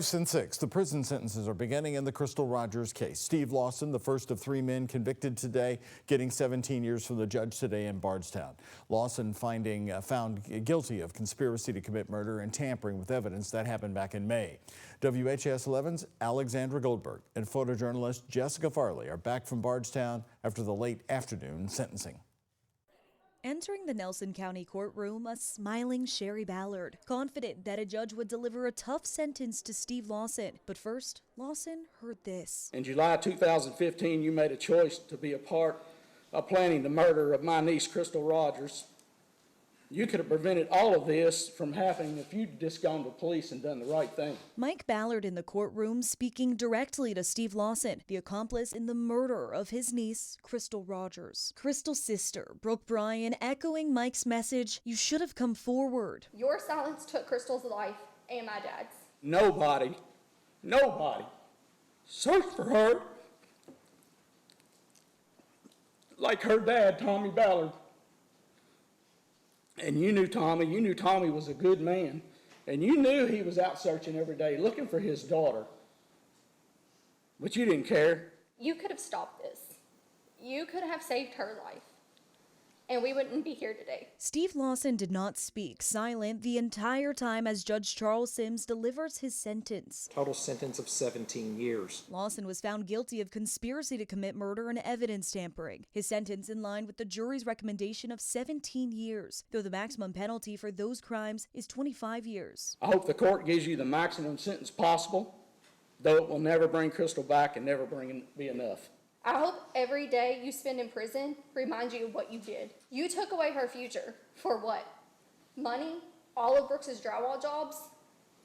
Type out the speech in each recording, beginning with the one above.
And 6, the prison sentences are beginning in the Crystal Rogers case. Steve Lawson, the first of 3 men convicted today, getting 17 years from the judge today in Bardstown. Lawson found guilty of conspiracy to commit murder and tampering with evidence. That happened back in May. WHAS 11's Alexandra Goldberg and photojournalist Jessica Farley are back from Bardstown after the late afternoon sentencing. Entering the Nelson County courtroom, a smiling Sherry Ballard, confident that a judge would deliver a tough sentence to Steve Lawson. But first, Lawson heard this. In July 2015, you made a choice to be a part of planning the murder of my niece, Crystal Rogers. You could have prevented all of this from happening if you'd just gone to police and done the right thing. Mike Ballard in the courtroom speaking directly to Steve Lawson, the accomplice in the murder of his niece, Crystal Rogers. Crystal's sister, Brooke Bryan, echoing Mike's message, "You should have come forward." Your silence took Crystal's life and my dad's. Nobody searched for her like her dad, Tommy Ballard. And you knew Tommy was a good man. And you knew he was out searching every day, looking for his daughter. But you didn't care. You could have stopped this. You could have saved her life. And we wouldn't be here today. Steve Lawson did not speak, silent the entire time as Judge Charles Sims delivers his sentence. Total sentence of 17 years. Lawson was found guilty of conspiracy to commit murder and evidence tampering. His sentence in line with the jury's recommendation of 17 years, though the maximum penalty for those crimes is 25 years. I hope the court gives you the maximum sentence possible, though it will never bring Crystal back and never be enough. I hope every day you spend in prison reminds you of what you did. You took away her future. For what? Money? All of Brooks's drywall jobs?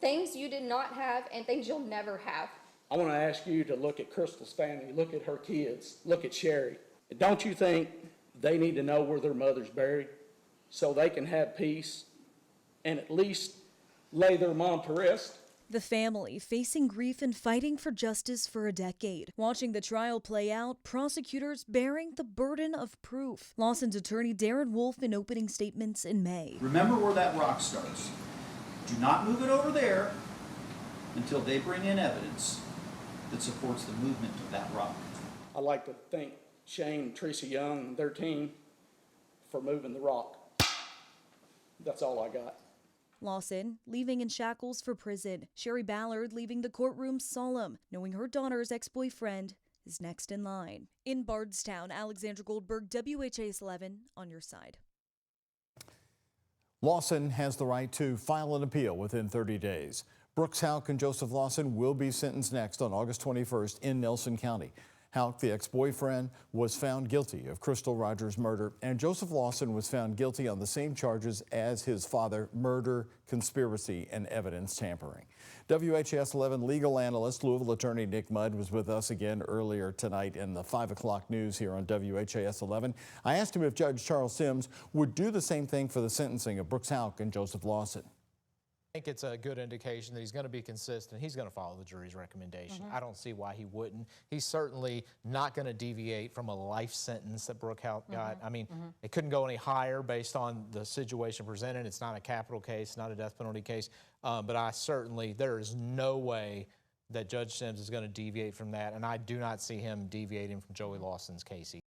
Things you did not have and things you'll never have. I want to ask you to look at Crystal's family, look at her kids, look at Sherry. Don't you think they need to know where their mother's buried so they can have peace and at least lay their mom to rest? The family facing grief and fighting for justice for a decade. Watching the trial play out, prosecutors bearing the burden of proof. Lawson's attorney Darren Wolf in opening statements in May. Remember where that rock starts. Do not move it over there until they bring in evidence that supports the movement of that rock. I'd like to thank Shane and Teresa Young and their team for moving the rock. That's all I got. Lawson leaving in shackles for prison. Sherry Ballard leaving the courtroom solemn, knowing her daughter's ex-boyfriend is next in line. In Bardstown, Alexandra Goldberg, WHAS 11, on your side. Lawson has the right to file an appeal within 30 days. Brooks Houck and Joseph Lawson will be sentenced next on August 21st in Nelson County. Houck, the ex-boyfriend, was found guilty of Crystal Rogers' murder, and Joseph Lawson was found guilty on the same charges as his father: murder, conspiracy, and evidence tampering. WHAS 11 legal analyst, Louisville attorney Nick Mudd was with us again earlier tonight in the 5 o'clock news here on WHAS 11. I asked him if Judge Charles Sims would do the same thing for the sentencing of Brooks Houck and Joseph Lawson. I think it's a good indication that he's going to be consistent. He's going to follow the jury's recommendation. I don't see why he wouldn't. He's certainly not going to deviate from a life sentence that Brooke Houck got. I mean, it couldn't go any higher based on the situation presented. It's not a capital case, not a death penalty case. But there is no way that Judge Sims is going to deviate from that, and I do not see him deviating from Joey Lawson's case.